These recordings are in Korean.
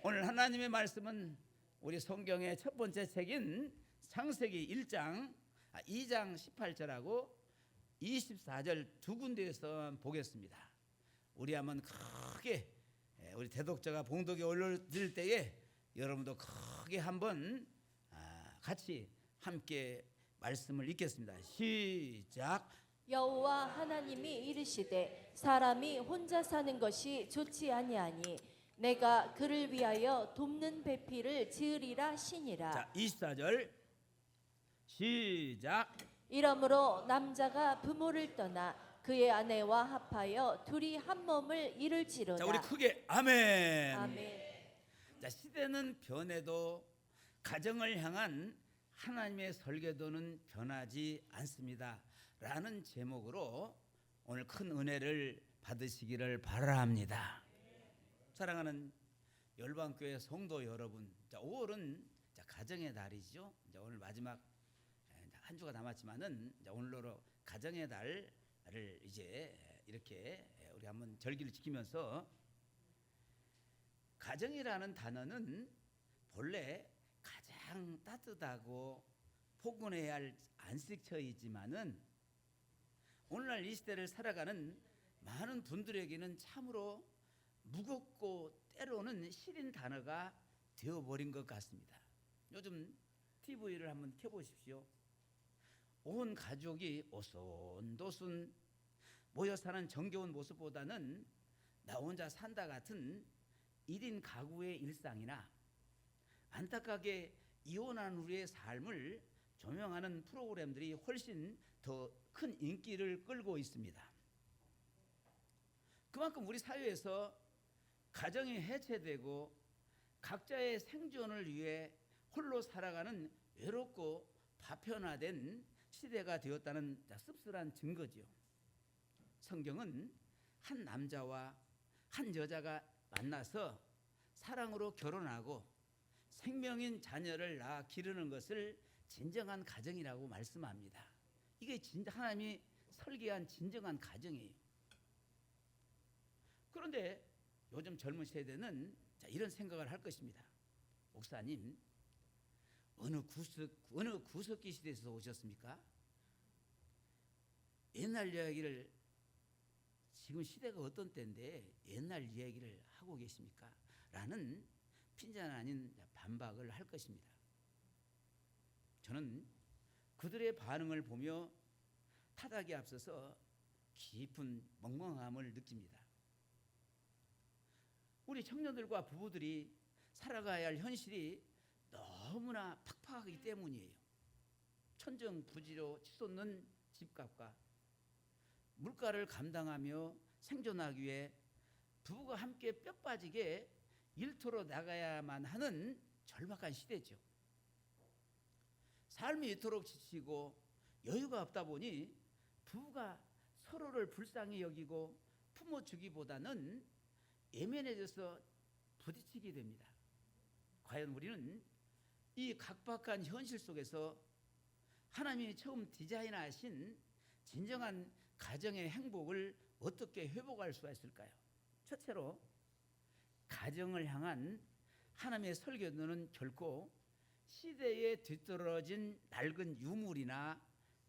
오늘 하나님의 말씀은 우리 성경의 첫 번째 책인 창세기 2장 18절하고 24절 두 군데에서 보겠습니다. 우리 한번 크게 우리 대독자가 봉독에 올려드릴 때에 여러분도 크게 한번 같이 함께 말씀을 읽겠습니다. 시작. 여호와 하나님이 이르시되 사람이 혼자 사는 것이 좋지 아니하니 내가 그를 위하여 돕는 배필을 지으리라 하시니라. 자, 24절 시작. 이러므로 남자가 부모를 떠나 그의 아내와 합하여 둘이 한 몸을 이룰지로다. 자, 우리 크게 아멘. 아멘. 자, 시대는 변해도 가정을 향한 하나님의 설계도는 변하지 않습니다 라는 제목으로 오늘 큰 은혜를 받으시기를 바랍니다. 사랑하는 열방교회 성도 여러분, 자, 5월은 가정의 달이죠. 이제 오늘 마지막 한 주가 남았지만은 오늘로 가정의 달을 이제 이렇게 우리 한번 절기를 지키면서, 가정이라는 단어는 본래 가장 따뜻하고 포근해야 할 안식처이지만은 오늘날 이 시대를 살아가는 많은 분들에게는 참으로 무겁고 때로는 시린 단어가 되어버린 것 같습니다. 요즘 TV를 한번 켜보십시오. 온 가족이 오손도손 모여 사는 정겨운 모습보다는 나 혼자 산다 같은 1인 가구의 일상이나 안타깝게 이혼한 우리의 삶을 조명하는 프로그램들이 훨씬 더 큰 인기를 끌고 있습니다. 그만큼 우리 사회에서 가정이 해체되고 각자의 생존을 위해 홀로 살아가는 외롭고 파편화된 시대가 되었다는 씁쓸한 증거지요. 성경은 한 남자와 한 여자가 만나서 사랑으로 결혼하고 생명인 자녀를 낳아 기르는 것을 진정한 가정이라고 말씀합니다. 이게 진짜 하나님이 설계한 진정한 가정이에요. 그런데 요즘 젊은 세대는 이런 생각을 할 것입니다. 목사님, 어느 구석기 시대에서 오셨습니까? 옛날 이야기를, 지금 시대가 어떤 때인데 옛날 이야기를 하고 계십니까? 라는 핀잔 아닌 반박을 할 것입니다. 저는 그들의 반응을 보며 타닥이 앞서서 깊은 멍멍함을 느낍니다. 우리 청년들과 부부들이 살아가야 할 현실이 너무나 팍팍하기 때문이에요. 천정부지로 치솟는 집값과 물가를 감당하며 생존하기 위해 부부가 함께 뼈 빠지게 일터로 나가야만 하는 절박한 시대죠. 삶이 이토록 지치고 여유가 없다 보니 부부가 서로를 불쌍히 여기고 품어주기보다는 예민해져서 부딪히게 됩니다. 과연 우리는 이 각박한 현실 속에서 하나님이 처음 디자인하신 진정한 가정의 행복을 어떻게 회복할 수가 있을까요? 첫째로, 가정을 향한 하나님의 설계도는 결코 시대에 뒤떨어진 낡은 유물이나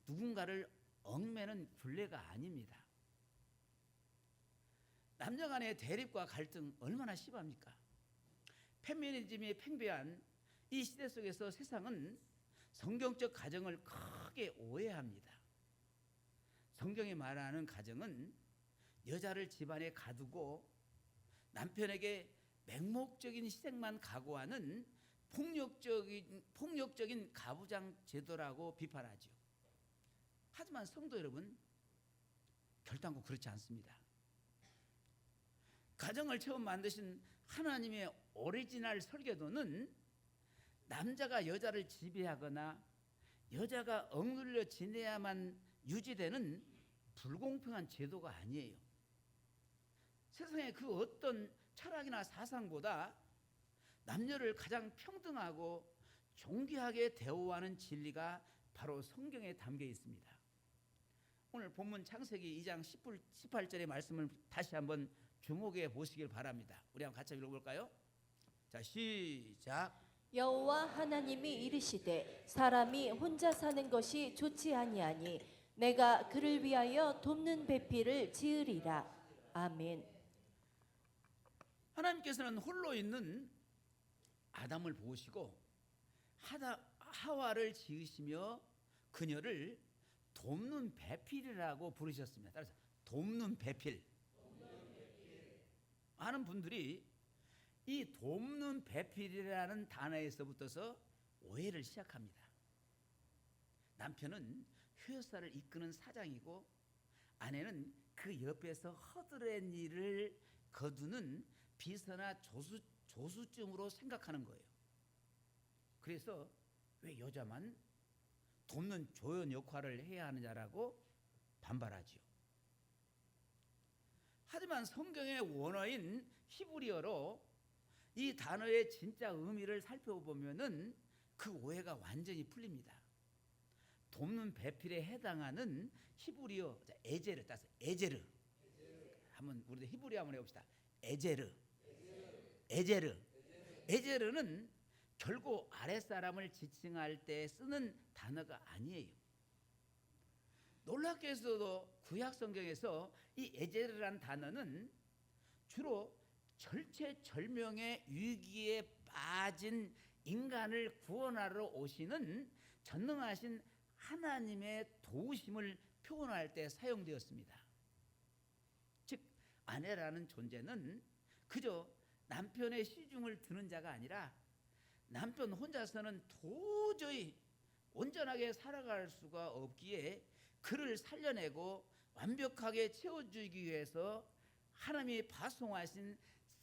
누군가를 얽매는 굴레가 아닙니다. 남녀 간의 대립과 갈등 얼마나 심합니까? 페미니즘이 팽배한 이 시대 속에서 세상은 성경적 가정을 크게 오해합니다. 성경이 말하는 가정은 여자를 집안에 가두고 남편에게 맹목적인 희생만 각오하는 폭력적인 가부장 제도라고 비판하죠. 하지만 성도 여러분, 결단코 그렇지 않습니다. 가정을 처음 만드신 하나님의 오리지널 설계도는 남자가 여자를 지배하거나 여자가 억눌려 지내야만 유지되는 불공평한 제도가 아니에요. 세상의 그 어떤 철학이나 사상보다 남녀를 가장 평등하고 존귀하게 대우하는 진리가 바로 성경에 담겨 있습니다. 오늘 본문 창세기 2장 18절의 말씀을 다시 한번 주목해 보시길 바랍니다. 우리 한번 같이 읽어볼까요? 자, 시작. 여호와 하나님이 이르시되 사람이 혼자 사는 것이 좋지 아니하니 내가 그를 위하여 돕는 배필을 지으리라. 아멘. 하나님께서는 홀로 있는 아담을 보시고 하와를 지으시며 그녀를 돕는 배필이라고 부르셨습니다. 따라서 돕는 배필. 많은 분들이 이 돕는 배필이라는 단어에서부터서 오해를 시작합니다. 남편은 효사를 이끄는 사장이고 아내는 그 옆에서 허드렛 일을 거두는 비서나 조수쯤으로 생각하는 거예요. 그래서 왜 여자만 돕는 조연 역할을 해야 하느냐라고 반발하지요. 하지만 성경의 원어인 히브리어로 이 단어의 진짜 의미를 살펴보면은 그 오해가 완전히 풀립니다. 돕는 배필에 해당하는 히브리어 에제르, 따서 에제르. 한번 우리도 히브리어 한번 해봅시다. 에제르는 결국 아랫사람을 지칭할 때 쓰는 단어가 아니에요. 놀랍게도 구약 성경에서 이 에제르라는 단어는 주로 절체절명의 위기에 빠진 인간을 구원하러 오시는 전능하신 하나님의 도우심을 표현할 때 사용되었습니다. 즉 아내라는 존재는 그저 남편의 시중을 드는 자가 아니라 남편 혼자서는 도저히 온전하게 살아갈 수가 없기에 그를 살려내고 완벽하게 채워주기 위해서 하나님이 파송하신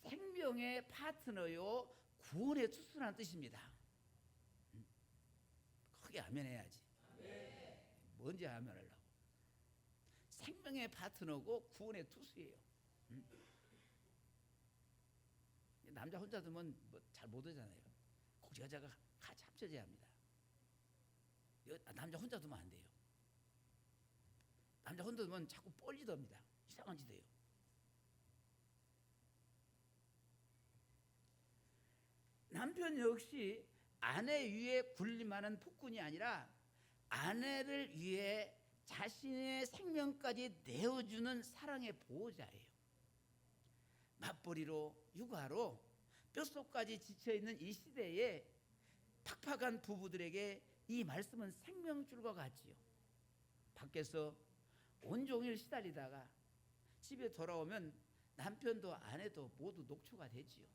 생명의 파트너요 구원의 투수라는 뜻입니다. 크게 아멘 해야지. 뭔지 아멘 하려고. 생명의 파트너고 구원의 투수예요. 남자 혼자 두면 잘 못 하잖아요. 꼭 여자가 같이 합쳐져야 합니다. 남자 혼자 두면 안 돼요. 남자 혼자 두면 자꾸 뻘짓합니다. 이상한 짓 해요. 남편 역시 아내 위에 군림하는 폭군이 아니라 아내를 위해 자신의 생명까지 내어주는 사랑의 보호자예요. 맞벌이로 육아로 뼛속까지 지쳐있는 이 시대에 팍팍한 부부들에게 이 말씀은 생명줄과 같지요. 밖에서 온종일 시달리다가 집에 돌아오면 남편도 아내도 모두 녹초가 되지요.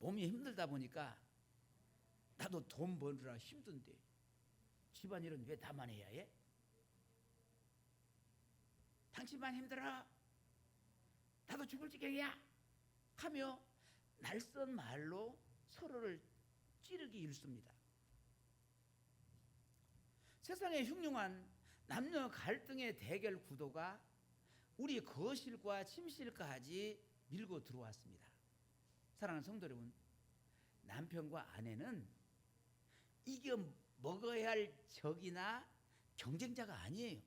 몸이 힘들다 보니까 나도 돈 벌으라 힘든데 집안일은 왜 나만 해야 해? 당신만 힘들어? 나도 죽을 지경이야? 하며 날선 말로 서로를 찌르기 일쑤입니다. 세상의 흉흉한 남녀 갈등의 대결 구도가 우리 거실과 침실까지 밀고 들어왔습니다. 사랑하는 성도 여러분, 남편과 아내는 이겨 먹어야 할 적이나 경쟁자가 아니에요.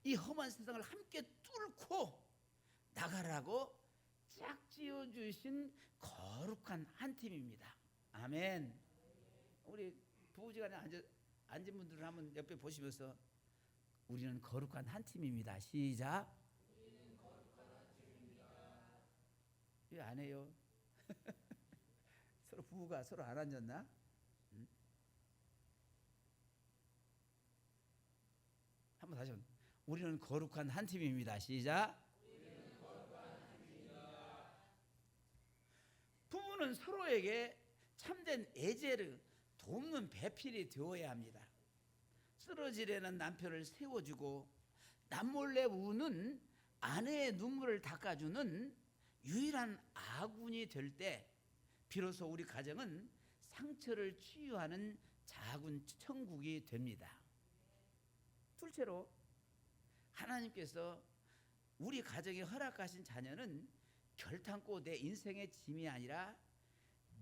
이 험한 세상을 함께 뚫고 나가라고 짝지어 주신 거룩한 한 팀입니다. 아멘. 우리 부부지간에 앉은 분들을 한번 옆에 보시면서 우리는 거룩한 한 팀입니다. 시작. 왜 안 해요? 서로 부부가 서로 안 앉았나? 한번 다시 한번. 우리는 거룩한 한 팀입니다. 시작. 부부는 서로에게 참된 에제르, 돕는 배필이 되어야 합니다. 쓰러지려는 남편을 세워주고 남몰래 우는 아내의 눈물을 닦아주는 유일한 아군이 될 때 비로소 우리 가정은 상처를 치유하는 작은 천국이 됩니다. 둘째로 하나님께서 우리 가정에 허락하신 자녀는 결탄고 내 인생의 짐이 아니라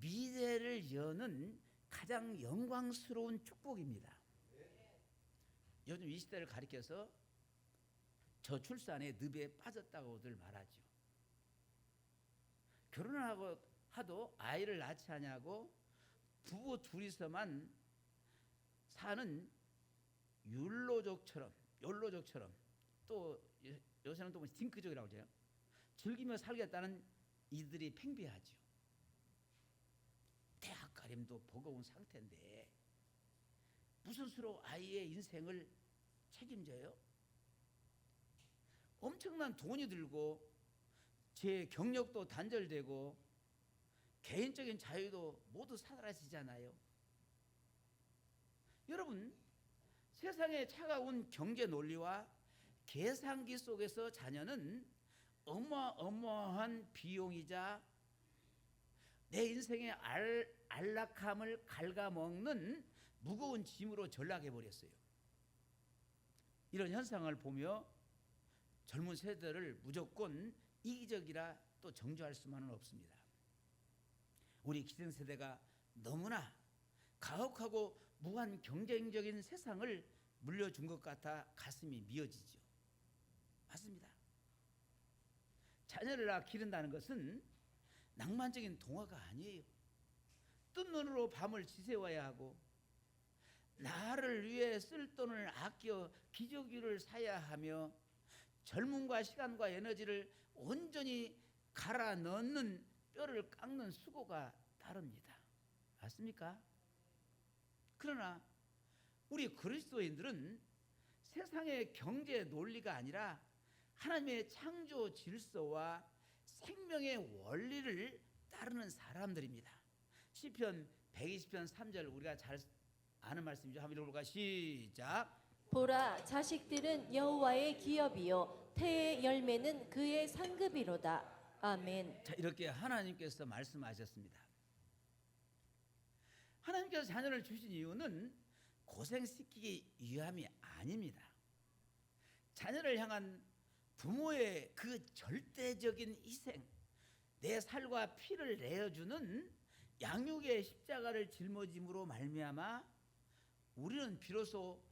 미래를 여는 가장 영광스러운 축복입니다. 요즘 이 시대를 가리켜서 저출산의 늪에 빠졌다고들 말하죠. 결혼을 하도 아이를 낳지 않냐고 부부 둘이서만 사는 욜로족처럼 또 요새는 또 딩크족이라고 그러죠. 즐기며 살겠다는 이들이 팽배하죠. 대학 가림도 버거운 상태인데 무슨 수로 아이의 인생을 책임져요? 엄청난 돈이 들고 제 경력도 단절되고 개인적인 자유도 모두 사라지잖아요. 여러분, 세상의 차가운 경제 논리와 계산기 속에서 자녀는 어마어마한 비용이자 내 인생의 안락함을 갉아먹는 무거운 짐으로 전락해버렸어요. 이런 현상을 보며 젊은 세대를 무조건 이기적이라 또 정죄할 수만은 없습니다. 우리 기성세대가 너무나 가혹하고 무한 경쟁적인 세상을 물려준 것 같아 가슴이 미어지죠. 맞습니다. 자녀를 기른다는 것은 낭만적인 동화가 아니에요. 뜬 눈으로 밤을 지새워야 하고 나를 위해 쓸 돈을 아껴 기저귀를 사야 하며 젊음과 시간과 에너지를 온전히 갈아 넣는 뼈를 깎는 수고가 따릅니다. 맞습니까? 그러나 우리 그리스도인들은 세상의 경제 논리가 아니라 하나님의 창조 질서와 생명의 원리를 따르는 사람들입니다. 시편 120편 3절 우리가 잘 아는 말씀이죠. 한번 읽어볼까? 시작. 보라, 자식들은 여호와의 기업이요 태의 열매는 그의 상급이로다. 아멘. 자, 이렇게 하나님께서 말씀하셨습니다. 하나님께서 자녀를 주신 이유는 고생시키기 위함이 아닙니다. 자녀를 향한 부모의 그 절대적인 희생, 내 살과 피를 내어주는 양육의 십자가를 짊어짐으로 말미암아 우리는 비로소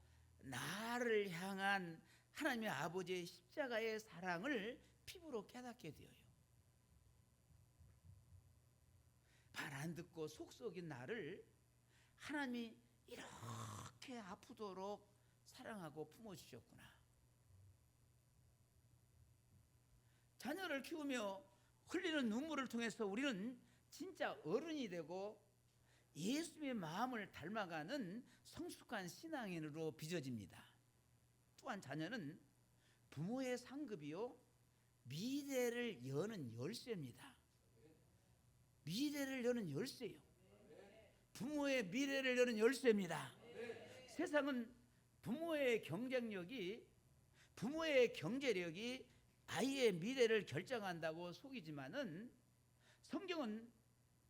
나를 향한 하나님의 아버지의 십자가의 사랑을 피부로 깨닫게 되어요. 말 안 듣고 속 썩인 나를 하나님이 이렇게 아프도록 사랑하고 품어주셨구나. 자녀를 키우며 흘리는 눈물을 통해서 우리는 진짜 어른이 되고 예수의 마음을 닮아가는 성숙한 신앙인으로 빚어집니다. 또한 자녀는 부모의 상급이요 미래를 여는 열쇠입니다. 미래를 여는 열쇠요. 부모의 미래를 여는 열쇠입니다. 세상은 부모의 경쟁력이, 부모의 경제력이 아이의 미래를 결정한다고 속이지만은 성경은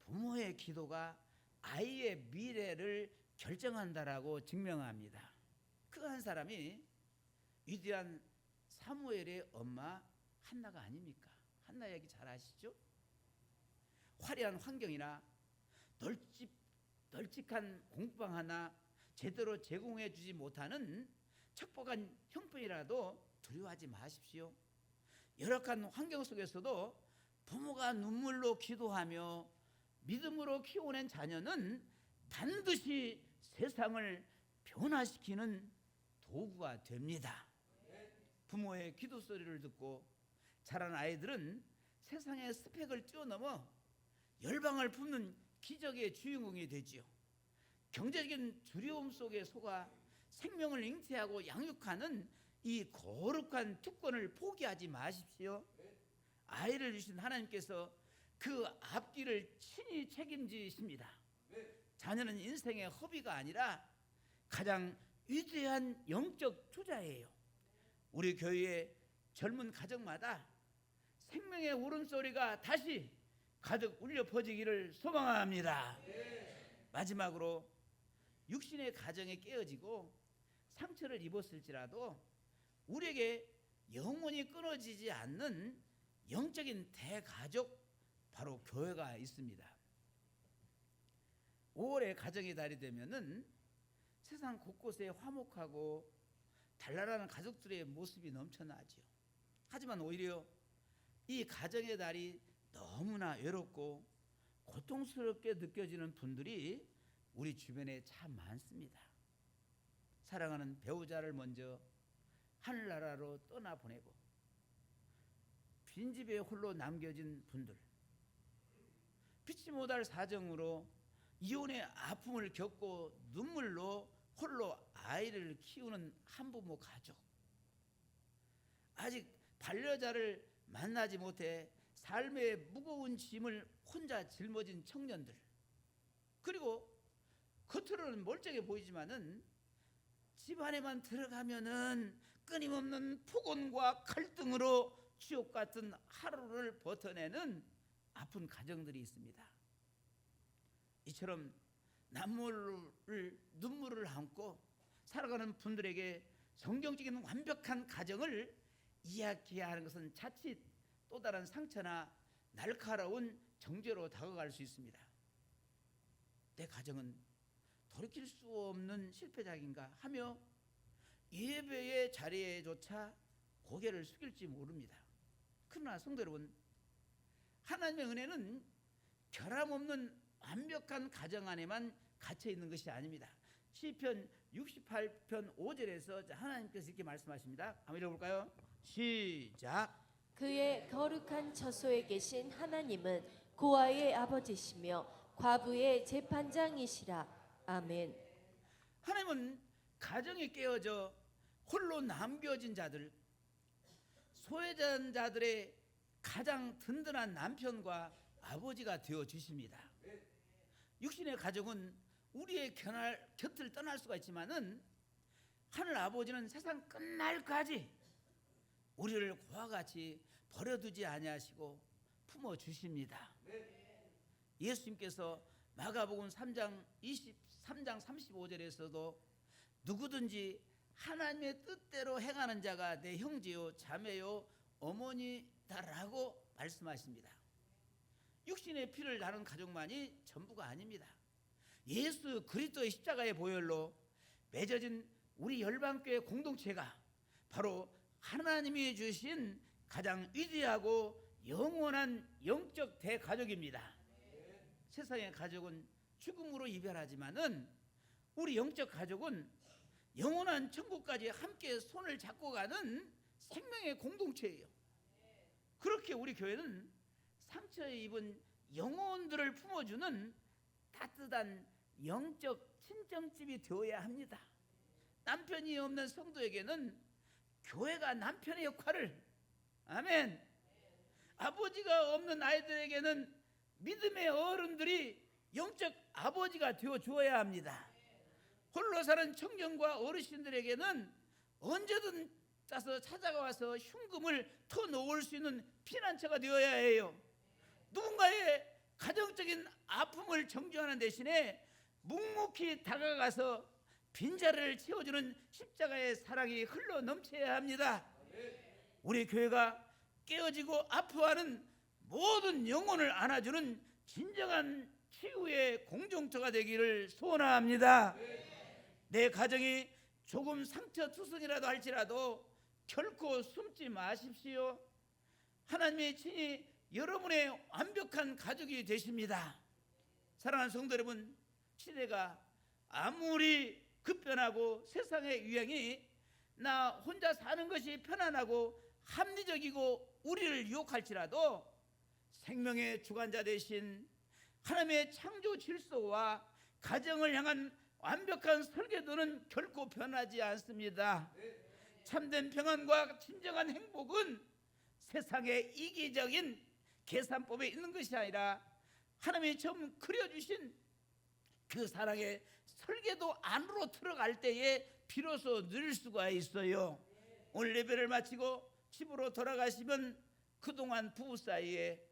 부모의 기도가 아이의 미래를 결정한다라고 증명합니다. 그 한 사람이 위대한 사무엘의 엄마 한나가 아닙니까? 한나 얘기 잘 아시죠? 화려한 환경이나 널찍한 공방 하나 제대로 제공해 주지 못하는 척박한 형편이라도 두려워하지 마십시오. 열악한 환경 속에서도 부모가 눈물로 기도하며 믿음으로 키워낸 자녀는 반드시 세상을 변화시키는 도구가 됩니다. 부모의 기도 소리를 듣고 자란 아이들은 세상의 스펙을 뛰어넘어 열방을 품는 기적의 주인공이 되지요. 경제적인 두려움 속에 속아 생명을 잉태하고 양육하는 이 거룩한 특권을 포기하지 마십시오. 아이를 주신 하나님께서 그 앞길을 친히 책임지십니다. 자녀는 인생의 허비가 아니라 가장 위대한 영적 투자예요. 우리 교회의 젊은 가정마다 생명의 울음소리가 다시 가득 울려 퍼지기를 소망합니다. 마지막으로 육신의 가정이 깨어지고 상처를 입었을지라도 우리에게 영원히 끊어지지 않는 영적인 대가족, 바로 교회가 있습니다. 5월에 가정의 달이 되면은 세상 곳곳에 화목하고 달랄한 가족들의 모습이 넘쳐나죠. 하지만 오히려 이 가정의 달이 너무나 외롭고 고통스럽게 느껴지는 분들이 우리 주변에 참 많습니다. 사랑하는 배우자를 먼저 하늘나라로 떠나보내고 빈집에 홀로 남겨진 분들, 피치 못할 사정으로 이혼의 아픔을 겪고 눈물로 홀로 아이를 키우는 한부모 가족, 아직 반려자를 만나지 못해 삶의 무거운 짐을 혼자 짊어진 청년들, 그리고 겉으로는 멀쩡해 보이지만은 집 안에만 들어가면은 끊임없는 폭언과 갈등으로 지옥 같은 하루를 버텨내는 아픈 가정들이 있습니다. 이처럼 눈물을 안고 살아가는 분들에게 성경적인 완벽한 가정을 이야기해야 하는 것은 자칫 또 다른 상처나 날카로운 정죄로 다가갈 수 있습니다. 내 가정은 돌이킬 수 없는 실패작인가 하며 예배의 자리에조차 고개를 숙일지 모릅니다. 그러나 성도 여러분, 하나님의 은혜는 결함없는 완벽한 가정 안에만 갇혀 있는 것이 아닙니다. 시편 68편 5절에서 하나님께서 이렇게 말씀하십니다. 한번 읽어볼까요? 시작. 그의 거룩한 처소에 계신 하나님은 고아의 아버지시며 과부의 재판장이시라. 아멘. 하나님은 가정이 깨어져 홀로 남겨진 자들, 소외된 자들의 가장 든든한 남편과 아버지가 되어 주십니다. 육신의 가족은 우리의 곁을 떠날 수가 있지만은 하늘 아버지는 세상 끝날까지 우리를 고와 같이 버려두지 아니하시고 품어 주십니다. 예수님께서 마가복음 3장 35절에서도 누구든지 하나님의 뜻대로 행하는 자가 내 형제요 자매요 어머니다라고 말씀하십니다. 육신의 피를 나눈 가족만이 전부가 아닙니다. 예수 그리스도의 십자가의 보혈로 맺어진 우리 열방교회 공동체가 바로 하나님이 주신 가장 위대하고 영원한 영적 대가족입니다. 세상의 가족은 죽음으로 이별하지만은 우리 영적 가족은 영원한 천국까지 함께 손을 잡고 가는 생명의 공동체예요. 그렇게 우리 교회는 상처 입은 영혼들을 품어주는 따뜻한 영적 친정집이 되어야 합니다. 남편이 없는 성도에게는 교회가 남편의 역할을, 아멘, 아버지가 없는 아이들에게는 믿음의 어른들이 영적 아버지가 되어 주어야 합니다. 홀로 사는 청년과 어르신들에게는 언제든 짜서 찾아와서 흉금을 터놓을 수 있는 피난처가 되어야 해요. 누군가의 가정적인 아픔을 정주하는 대신에 묵묵히 다가가서 빈자리를 채워주는 십자가의 사랑이 흘러 넘쳐야 합니다. 우리 교회가 깨어지고 아파하는 모든 영혼을 안아주는 진정한 치유의 공동체가 되기를 소원합니다. 내 가정이 조금 상처투성이라도 할지라도 결코 숨지 마십시오. 하나님의 친히 여러분의 완벽한 가족이 되십니다. 사랑하는 성도 여러분, 시대가 아무리 급변하고 세상의 유행이 나 혼자 사는 것이 편안하고 합리적이고 우리를 유혹할지라도 생명의 주관자 되신 하나님의 창조 질서와 가정을 향한 완벽한 설계도는 결코 변하지 않습니다. 참된 평안과 진정한 행복은 세상의 이기적인 계산법에 있는 것이 아니라 하나님이 처음 그려주신 그 사랑의 설계도 안으로 들어갈 때에 비로소 누릴 수가 있어요. 오늘 예배를 마치고 집으로 돌아가시면 그동안 부부 사이에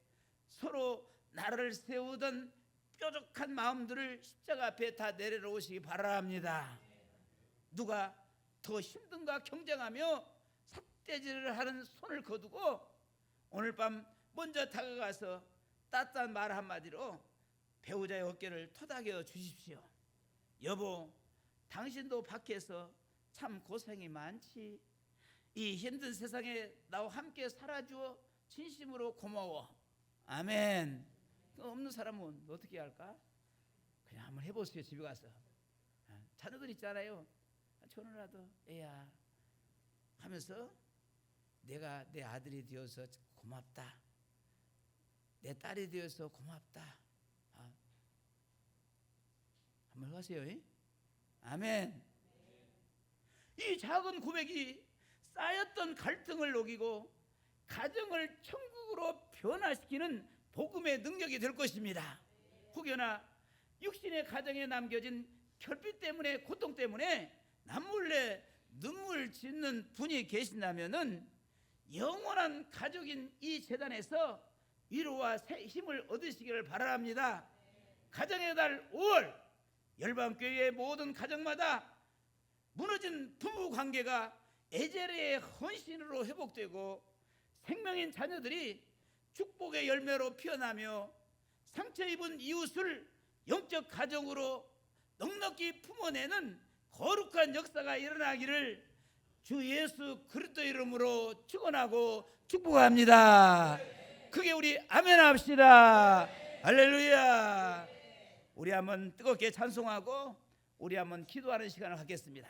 서로 나를 세우던 뾰족한 마음들을 십자가 앞에 다 내려놓으시기 바랍니다. 누가 더 힘든가 경쟁하며 삿대질을 하는 손을 거두고 오늘 밤 먼저 다가가서 따뜻한 말 한마디로 배우자의 어깨를 토닥여 주십시오. 여보, 당신도 밖에서 참 고생이 많지. 이 힘든 세상에 나와 함께 살아주어 진심으로 고마워. 아멘. 없는 사람은 어떻게 할까? 그냥 한번 해보세요. 집에 가서. 자녀들 있잖아요. 전화라도 애야 하면서 내가 내 아들이 되어서 고맙다, 내 딸이 되어서 고맙다. 한번 하세요. 아멘. 이 작은 고백이 쌓였던 갈등을 녹이고 가정을 천국으로 변화시키는 복음의 능력이 될 것입니다. 혹여나 육신의 가정에 남겨진 결핍 때문에, 고통 때문에 남몰래 눈물 짓는 분이 계신다면은 영원한 가족인 이 재단에서 위로와 힘을 얻으시기를 바랍니다. 가정의 달 5월 열방교회의 모든 가정마다 무너진 부부 관계가 에제르의 헌신으로 회복되고 생명인 자녀들이 축복의 열매로 피어나며 상처 입은 이웃을 영적 가정으로 넉넉히 품어내는 거룩한 역사가 일어나기를 주 예수 그리스도 이름으로 축원하고 축복합니다. 크게 우리 아멘 합시다. 할렐루야. 우리 한번 뜨겁게 찬송하고 우리 한번 기도하는 시간을 갖겠습니다.